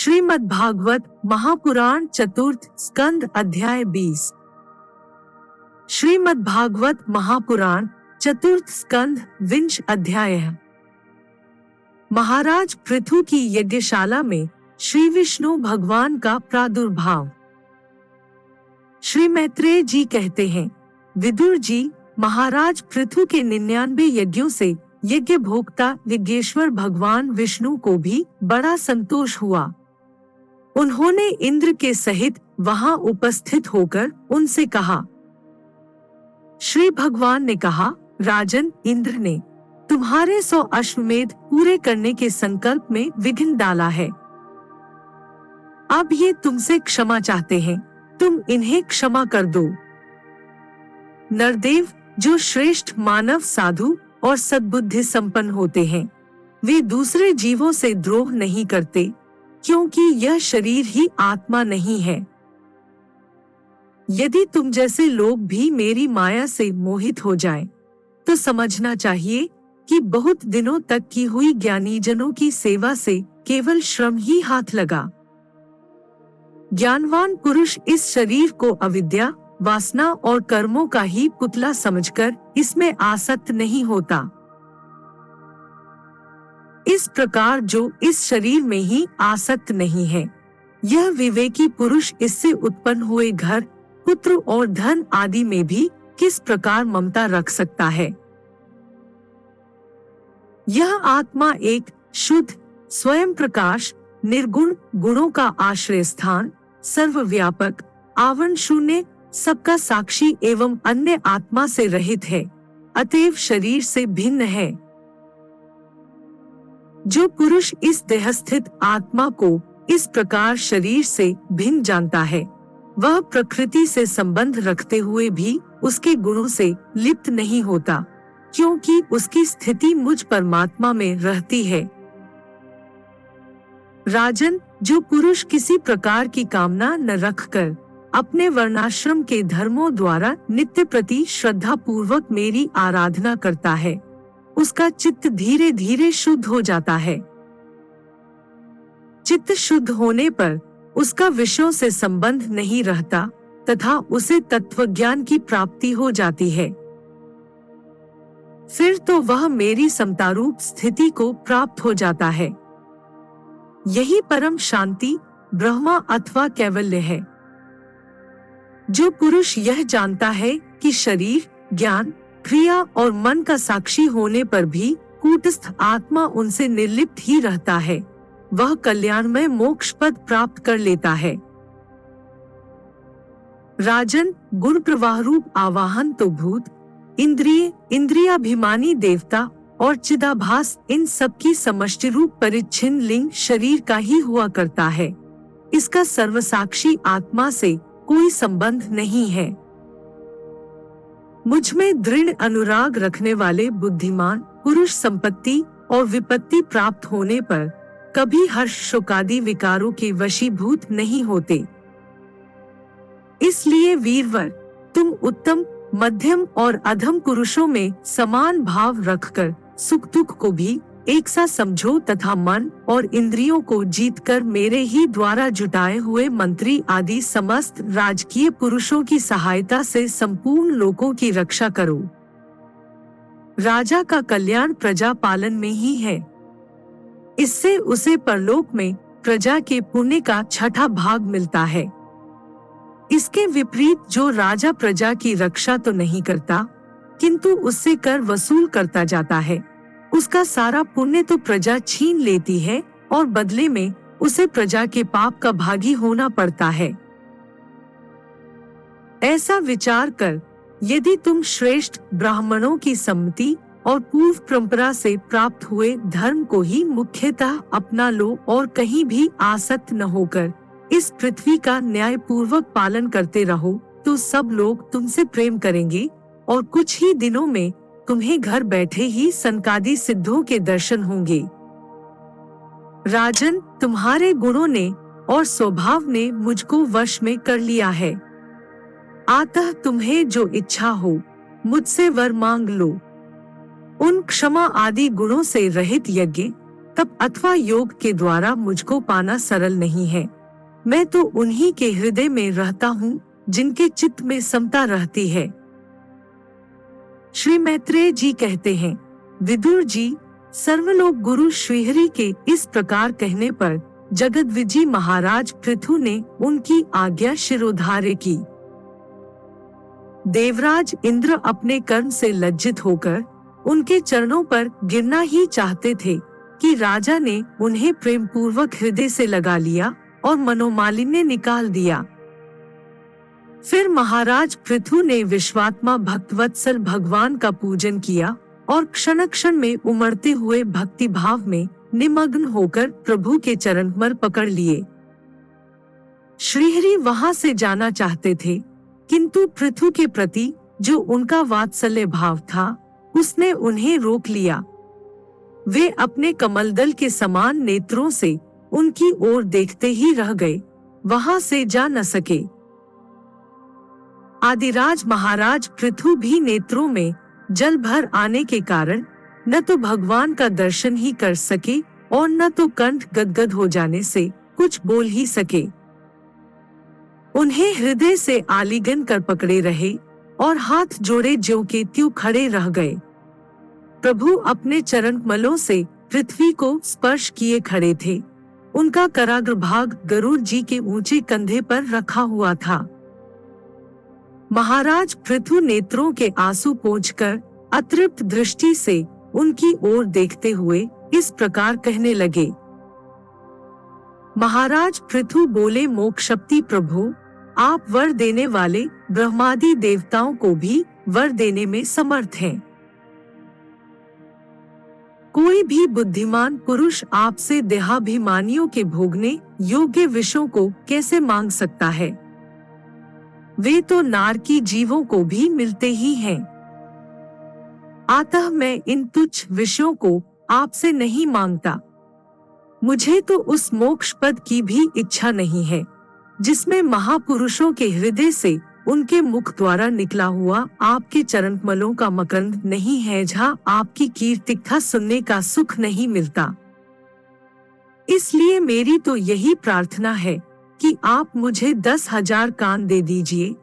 श्रीमद् भागवत महापुराण चतुर्थ स्कंद अध्याय 20। श्रीमद् भागवत महापुराण चतुर्थ स्कंद विंश अध्याय। महाराज पृथु की यज्ञशाला में श्री विष्णु भगवान का प्रादुर्भाव। श्री मैत्रेय जी कहते हैं, विदुर जी, महाराज पृथु के 99 यज्ञों से यज्ञ भोक्ता यज्ञेश्वर भगवान विष्णु को भी बड़ा संतोष हुआ। उन्होंने इंद्र के सहित वहां उपस्थित होकर उनसे कहा। श्री भगवान ने कहा, राजन, इंद्र ने तुम्हारे 100 अश्वमेध पूरे करने के संकल्प में विघ्न डाला है। अब ये तुमसे क्षमा चाहते हैं, तुम इन्हें क्षमा कर दो। नरदेव, जो श्रेष्ठ मानव, साधु और सद्बुद्धि संपन्न होते हैं, वे दूसरे जीवों से द्रोह नहीं करते, क्योंकि यह शरीर ही आत्मा नहीं है। यदि तुम जैसे लोग भी मेरी माया से मोहित हो जाएं, तो समझना चाहिए कि बहुत दिनों तक की हुई ज्ञानीजनों की सेवा से केवल श्रम ही हाथ लगा। ज्ञानवान पुरुष इस शरीर को अविद्या, वासना और कर्मों का ही पुतला समझकर इसमें आसक्त नहीं होता। इस प्रकार जो इस शरीर में ही आसक्त नहीं है, यह विवेकी पुरुष इससे उत्पन्न हुए घर, पुत्र और धन आदि में भी किस प्रकार ममता रख सकता है। यह आत्मा एक शुद्ध, स्वयं प्रकाश, निर्गुण, गुणों का आश्रय स्थान, सर्वव्यापक, आवरण शून्य, सबका साक्षी एवं अन्य आत्मा से रहित है, अतएव शरीर से भिन्न है। जो पुरुष इस देहस्थित आत्मा को इस प्रकार शरीर से भिन्न जानता है, वह प्रकृति से संबंध रखते हुए भी उसके गुणों से लिप्त नहीं होता, क्योंकि उसकी स्थिति मुझ परमात्मा में रहती है। राजन, जो पुरुष किसी प्रकार की कामना न रखकर अपने वर्णाश्रम के धर्मों द्वारा नित्य प्रति श्रद्धा पूर्वक मेरी आराधना करता है, उसका चित्त धीरे धीरे शुद्ध हो जाता है। चित्त शुद्ध होने पर उसका विषयों से संबंध नहीं रहता तथा उसे तत्वज्ञान की प्राप्ति हो जाती है। फिर तो वह मेरी समतारूप स्थिति को प्राप्त हो जाता है। यही परम शांति, ब्रह्मा अथवा कैवल्य है। जो पुरुष यह जानता है कि शरीर, ज्ञान, क्रिया और मन का साक्षी होने पर भी कूटस्थ आत्मा उनसे निर्लिप्त ही रहता है, वह कल्याणमय मोक्ष पद प्राप्त कर लेता है। राजन, गुण प्रवाह रूप आवाहन तो भूत, इंद्रिय, इंद्रियाभिमानी देवता और चिदाभास, इन सब की समष्टि रूप परिच्छिन्न लिंग शरीर का ही हुआ करता है। इसका सर्वसाक्षी आत्मा से कोई संबंध नहीं है। मुझ में दृढ़ अनुराग रखने वाले बुद्धिमान पुरुष संपत्ति और विपत्ति प्राप्त होने पर कभी हर्ष, शोकादि विकारों के वशीभूत नहीं होते। इसलिए वीरवर, तुम उत्तम, मध्यम और अधम पुरुषों में समान भाव रखकर सुख दुख को भी एक सा समझो तथा मन और इंद्रियों को जीतकर मेरे ही द्वारा जुटाए हुए मंत्री आदि समस्त राजकीय पुरुषों की सहायता से संपूर्ण लोकों की रक्षा करो। राजा का कल्याण प्रजा पालन में ही है। इससे उसे परलोक में प्रजा के पुण्य का 6ठा भाग मिलता है। इसके विपरीत जो राजा प्रजा की रक्षा तो नहीं करता, किंतु उससे कर वसूल करता जाता है, उसका सारा पुण्य तो प्रजा छीन लेती है और बदले में उसे प्रजा के पाप का भागी होना पड़ता है। ऐसा विचार कर, यदि तुम श्रेष्ठ ब्राह्मणों की सम्मति और पूर्व परंपरा से प्राप्त हुए धर्म को ही मुख्यतः अपना लो और कहीं भी आसक्त न होकर इस पृथ्वी का न्याय पूर्वक पालन करते रहो, तो सब लोग तुमसे प्रेम करेंगे और कुछ ही दिनों में तुम्हें घर बैठे ही सनकादि सिद्धों के दर्शन होंगे। राजन, तुम्हारे गुणों ने और स्वभाव ने मुझको वश में कर लिया है, अतः तुम्हें जो इच्छा हो मुझसे वर मांग लो। उन क्षमा आदि गुणों से रहित यज्ञ, तप अथवा योग के द्वारा मुझको पाना सरल नहीं है। मैं तो उन्हीं के हृदय में रहता हूँ जिनके चित्त में समता रहती है। श्री मैत्रेय जी कहते हैं, विदुर जी, सर्वलोक गुरु श्रीहरि के इस प्रकार कहने पर जगद्विजय महाराज पृथु ने उनकी आज्ञा शिरोधार्य की। देवराज इंद्र अपने कर्म से लज्जित होकर उनके चरणों पर गिरना ही चाहते थे कि राजा ने उन्हें प्रेम पूर्वक हृदय से लगा लिया और मनोमालिन्य निकाल दिया। फिर महाराज पृथु ने विश्वात्मा भक्तवत्सल भगवान का पूजन किया और क्षण क्षण में उमड़ते हुए भक्ति भाव में निमग्न होकर प्रभु के चरण कमल पकड़ लिए। श्रीहरि वहां से जाना चाहते थे, किंतु पृथु के प्रति जो उनका वात्सल्य भाव था उसने उन्हें रोक लिया। वे अपने कमलदल के समान नेत्रों से उनकी ओर देखते ही रह गए, वहां से जा न सके। आदिराज महाराज पृथु भी नेत्रों में जल भर आने के कारण न तो भगवान का दर्शन ही कर सके और न तो कंठ गदगद हो जाने से कुछ बोल ही सके। उन्हें हृदय से आलिंगन कर पकड़े रहे और हाथ जोड़े ज्यों के त्यों खड़े रह गए। प्रभु अपने चरण कमलों से पृथ्वी को स्पर्श किए खड़े थे। उनका कराग्र भाग गरुड़ जी के ऊंचे कंधे पर रखा हुआ था। महाराज पृथु नेत्रों के आंसू पोंछकर अतृप्त दृष्टि से उनकी ओर देखते हुए इस प्रकार कहने लगे। महाराज पृथु बोले, मोक्षपति प्रभु, आप वर देने वाले ब्रह्मादि देवताओं को भी वर देने में समर्थ हैं। कोई भी बुद्धिमान पुरुष आपसे देहाभिमानियों के भोगने योग्य विषयों को कैसे मांग सकता है? वे तो नारकी जीवों को भी मिलते ही हैं। अतः मैं इन तुच्छ विषयों को आपसे नहीं मांगता। मुझे तो उस मोक्ष पद की भी इच्छा नहीं है जिसमें महापुरुषों के हृदय से उनके मुख द्वारा निकला हुआ आपके चरण कमलों का मकरंद नहीं है, जहाँ आपकी कीर्तिकथा सुनने का सुख नहीं मिलता। इसलिए मेरी तो यही प्रार्थना है कि आप मुझे 10,000 कान दे दीजिए,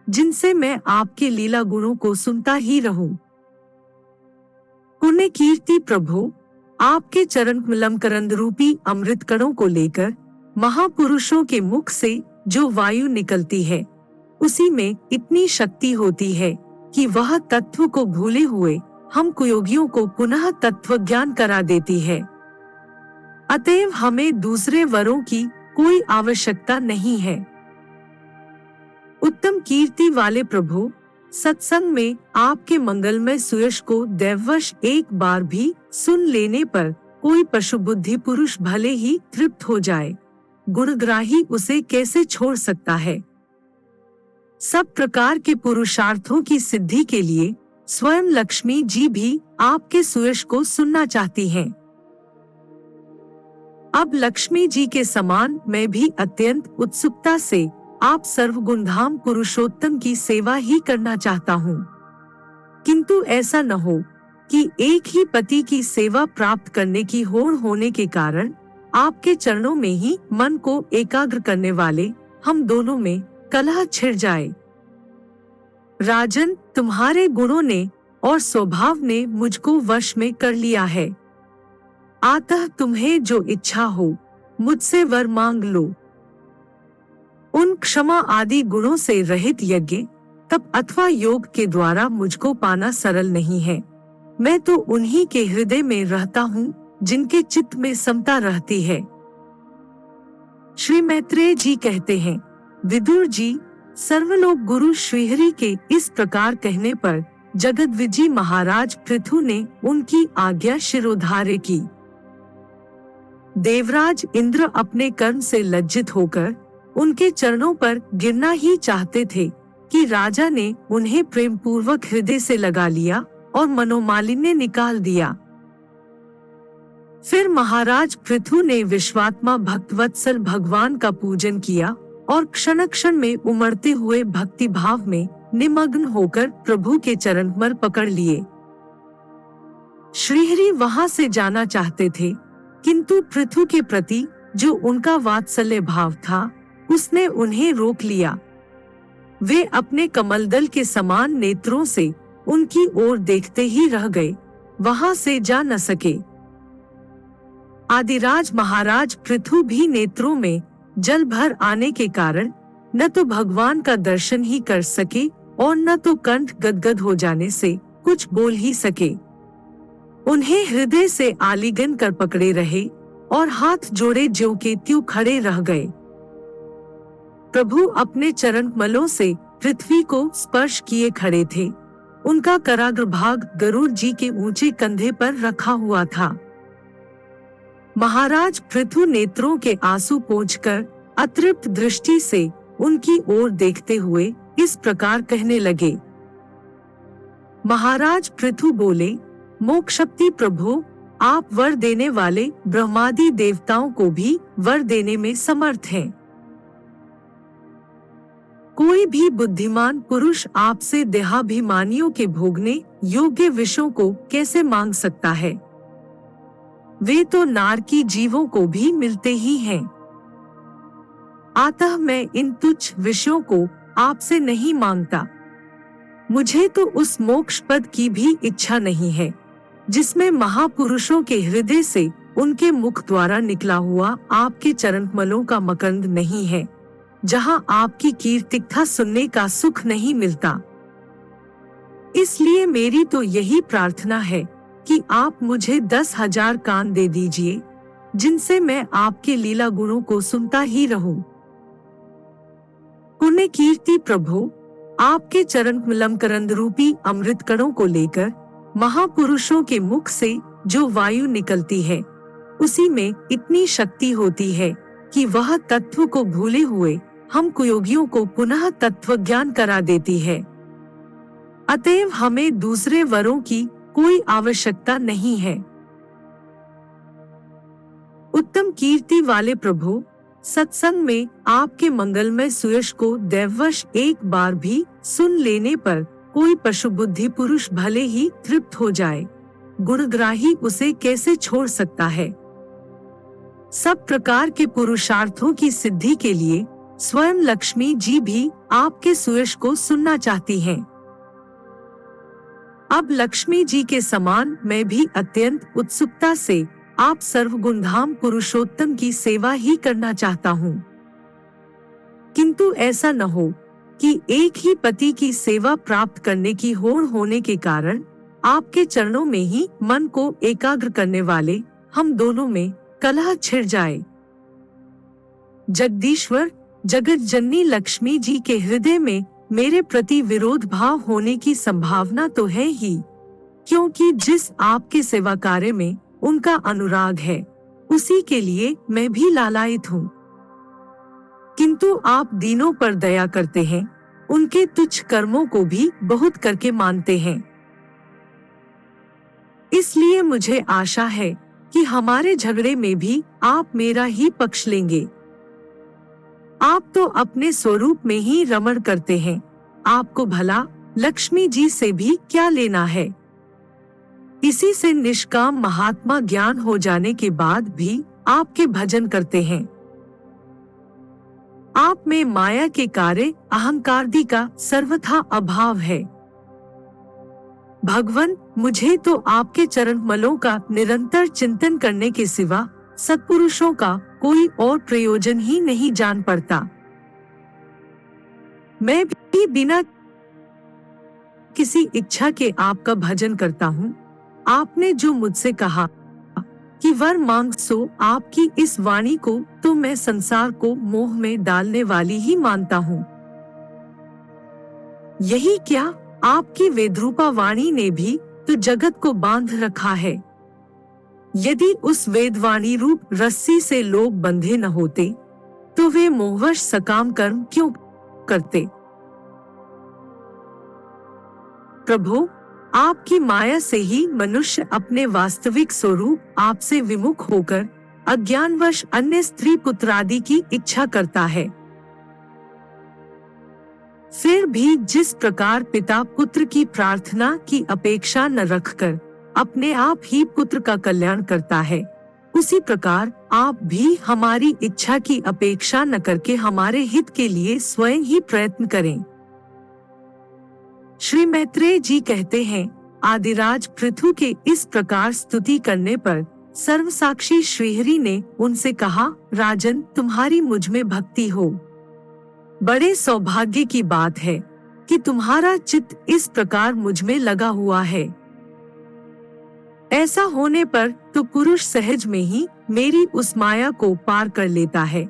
जिनसे मैं आपके लीला गुणों को सुनता ही रहूं। पुण्य कीर्ति प्रभु, आपके चरण कमलमकरंद रूपी अमृत कणों को लेकर महापुरुषों के मुख से जो वायु निकलती है उसी में इतनी शक्ति होती है कि वह तत्व को भूले हुए हम कुयोगियों को पुनः तत्व ज्ञान करा देती है। अतएव हमें दूसरे वरों की कोई आवश्यकता नहीं है। उत्तम कीर्ति वाले प्रभु, सत्संग में आपके मंगलमय सुयश को दैववश एक बार भी सुन लेने पर कोई पशु बुद्धि पुरुष भले ही तृप्त हो जाए, गुणग्राही उसे कैसे छोड़ सकता है? सब प्रकार के पुरुषार्थों की सिद्धि के लिए स्वयं लक्ष्मी जी भी आपके सुयश को सुनना चाहती हैं। अब लक्ष्मी जी के समान मैं भी अत्यंत उत्सुकता से आप सर्वगुणधाम पुरुषोत्तम की सेवा ही करना चाहता हूँ। किंतु ऐसा न हो कि एक ही पति की सेवा प्राप्त करने की होड़ होने के कारण आपके चरणों में ही मन को एकाग्र करने वाले हम दोनों में कलह छिड़ जाए। राजन, तुम्हारे गुणों ने और स्वभाव ने मुझको वश में कर लिया है। अतः तुम्हें जो इच्छा हो मुझसे वर मांग लो। उन क्षमा आदि गुणों से रहित यज्ञ, तप अथवा योग के द्वारा मुझको पाना सरल नहीं है। मैं तो उन्हीं के हृदय में रहता हूँ जिनके चित्त में समता रहती है। श्री मैत्रेय जी कहते हैं, विदुर जी, सर्वलोक गुरु श्रीहरि के इस प्रकार कहने पर जगद्विजय महाराज पृथु ने उनकी आज्ञा शिरोधार्य की। देवराज इंद्र अपने कर्म से लज्जित होकर उनके चरणों पर गिरना ही चाहते थे कि राजा ने उन्हें प्रेम पूर्वक हृदय से लगा लिया और मनोमालिन्य निकाल दिया। फिर महाराज पृथु ने विश्वात्मा भक्तवत्सल भगवान का पूजन किया और क्षण क्षण में उमड़ते हुए भक्ति भाव में निमग्न होकर प्रभु के चरण कमल पकड़ लिए। श्रीहरि वहां से जाना चाहते थे, किंतु पृथु के प्रति जो उनका वात्सल्य भाव था, उसने उन्हें रोक लिया। वे अपने कमलदल के समान नेत्रों से उनकी ओर देखते ही रह गए, वहां से जा न सके। आदिराज महाराज पृथु भी नेत्रों में जल भर आने के कारण न तो भगवान का दर्शन ही कर सके और न तो कंठ गदगद हो जाने से कुछ बोल ही सके। उन्हें हृदय से आलिंगन कर पकड़े रहे और हाथ जोड़े ज्यों के त्यों खड़े रह गए। प्रभु अपने चरण कमलों से पृथ्वी को स्पर्श किए खड़े थे। उनका कराग्र भाग गरुड़ जी के ऊंचे कंधे पर रखा हुआ था। महाराज पृथु नेत्रों के आंसू पोंछकर अतृप्त दृष्टि से उनकी ओर देखते हुए इस प्रकार कहने लगे। महाराज पृथु बोले, मोक्षशक्ति प्रभु, आप वर देने वाले ब्रह्मादि देवताओं को भी वर देने में समर्थ हैं। कोई भी बुद्धिमान पुरुष आपसे देहाभिमानियों के भोगने योग्य विषयों को कैसे मांग सकता है? वे तो नारकी जीवों को भी मिलते ही हैं। अतः मैं इन तुच्छ विषयों को आपसे नहीं मांगता। मुझे तो उस मोक्ष पद की भी इच्छा नहीं है जिसमें महापुरुषों के हृदय से उनके मुख द्वारा निकला हुआ आपके चरण कमलों का मकरंद नहीं है, जहां आपकी कीर्तिकथा सुनने का सुख नहीं मिलता। इसलिए मेरी तो यही प्रार्थना है कि आप मुझे 10,000 कान दे दीजिए, जिनसे मैं आपके लीला गुणों को सुनता ही रहूं। पुण्य कीर्ति प्रभु, आपके चरण कमलमकरंद रूपी अमृत कणों को लेकर महापुरुषों के मुख से जो वायु निकलती है, उसी में इतनी शक्ति होती है कि वह तत्व को भूले हुए हम कुयोगियों को पुनः तत्व ज्ञान करा देती है। अतएव हमें दूसरे वरों की कोई आवश्यकता नहीं है। उत्तम कीर्ति वाले प्रभु, सत्संग में आपके मंगलमय सुयश को दैववश एक बार भी सुन लेने पर कोई पशु बुद्धि पुरुष भले ही तृप्त हो जाए, गुणग्राही उसे कैसे छोड़ सकता है? सब प्रकार के पुरुषार्थों की सिद्धि के लिए स्वयं लक्ष्मी जी भी आपके सुयश को सुनना चाहती हैं। अब लक्ष्मी जी के समान मैं भी अत्यंत उत्सुकता से आप सर्वगुणधाम पुरुषोत्तम की सेवा ही करना चाहता हूँ। किंतु ऐसा न हो कि एक ही पति की सेवा प्राप्त करने की होड़ होने के कारण आपके चरणों में ही मन को एकाग्र करने वाले हम दोनों में कलह छिड़ जाए। जगदीश्वर जगत जननी लक्ष्मी जी के हृदय में मेरे प्रति विरोध भाव होने की संभावना तो है ही, क्योंकि जिस आपके सेवा कार्य में उनका अनुराग है, उसी के लिए मैं भी लालायित हूँ। किंतु आप दीनों पर दया करते हैं, उनके तुच्छ कर्मों को भी बहुत करके मानते हैं। इसलिए मुझे आशा है कि हमारे झगड़े में भी आप मेरा ही पक्ष लेंगे। आप तो अपने स्वरूप में ही रमण करते हैं, आपको भला लक्ष्मी जी से भी क्या लेना है? इसी से निष्काम महात्मा ज्ञान हो जाने के बाद भी आपके भजन करते हैं। आप में माया के कार्य अहंकारदि का सर्वथा अभाव है। भगवन, मुझे तो आपके चरण कमलों का निरंतर चिंतन करने के सिवा सत्पुरुषों का कोई और प्रयोजन ही नहीं जान पड़ता। मैं भी बिना किसी इच्छा के आपका भजन करता हूँ। आपने जो मुझसे कहा कि वर मांग सो, आपकी इस वाणी को तो मैं संसार को मोह में डालने वाली ही मानता हूँ। यही क्या, आपकी वेदरूपा वाणी ने भी तो जगत को बांध रखा है। यदि उस वेदवाणी रूप रस्सी से लोग बंधे न होते, तो वे मोहवश सकाम कर्म क्यों करते? प्रभु, आपकी माया से ही मनुष्य अपने वास्तविक स्वरूप आपसे विमुख होकर अज्ञानवश अन्य स्त्री पुत्र आदि की इच्छा करता है। फिर भी जिस प्रकार पिता पुत्र की प्रार्थना की अपेक्षा न रखकर अपने आप ही पुत्र का कल्याण करता है, उसी प्रकार आप भी हमारी इच्छा की अपेक्षा न करके हमारे हित के लिए स्वयं ही प्रयत्न करें। श्री मैत्रेय जी कहते हैं, आदिराज पृथु के इस प्रकार स्तुति करने पर सर्वसाक्षी श्रीहरि ने उनसे कहा, राजन, तुम्हारी मुझ में भक्ति हो। बड़े सौभाग्य की बात है कि तुम्हारा चित्त इस प्रकार मुझ में लगा हुआ है। ऐसा होने पर तो पुरुष सहज में ही मेरी उस माया को पार कर लेता है,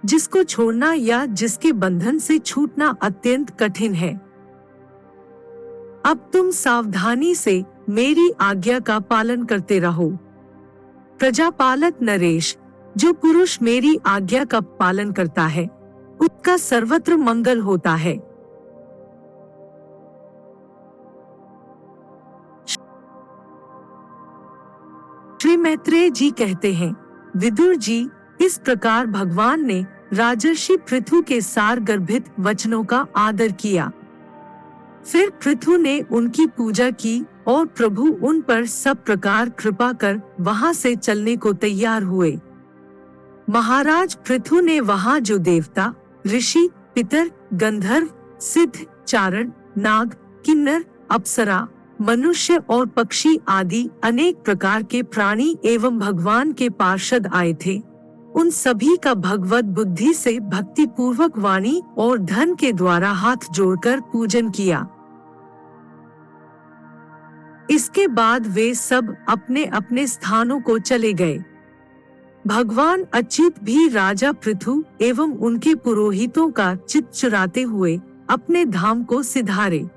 जिसको छोड़ना या जिसके बंधन से छूटना अत्यंत कठिन है। अब तुम सावधानी से मेरी आज्ञा का पालन करते रहो। प्रजापालक नरेश, जो पुरुष मेरी आज्ञा का पालन करता है उसका सर्वत्र मंगल होता है। श्री मैत्रेय जी कहते हैं, विदुर जी, इस प्रकार भगवान ने राजर्षि पृथु के सार गर्भित वचनों का आदर किया। फिर पृथु ने उनकी पूजा की और प्रभु उन पर सब प्रकार कृपा कर वहां से चलने को तैयार हुए। महाराज पृथु ने वहां जो देवता, ऋषि, पितर, गंधर्व, सिद्ध, चारण, नाग, किन्नर, अप्सरा, मनुष्य और पक्षी आदि अनेक प्रकार के प्राणी एवं भगवान के पार्षद आए थे, उन सभी का भगवत बुद्धि से भक्ति पूर्वक वाणी और धन के द्वारा हाथ जोड़कर पूजन किया। इसके बाद वे सब अपने अपने स्थानों को चले गए। भगवान अच्युत भी राजा पृथु एवं उनके पुरोहितों का चित्त चुराते हुए अपने धाम को सिधारे।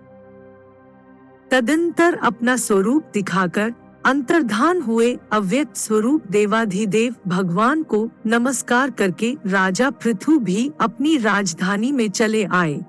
तदंतर अपना स्वरूप दिखाकर अंतर्धान हुए अव्यक्त स्वरूप देवाधिदेव भगवान को नमस्कार करके राजा पृथु भी अपनी राजधानी में चले आए।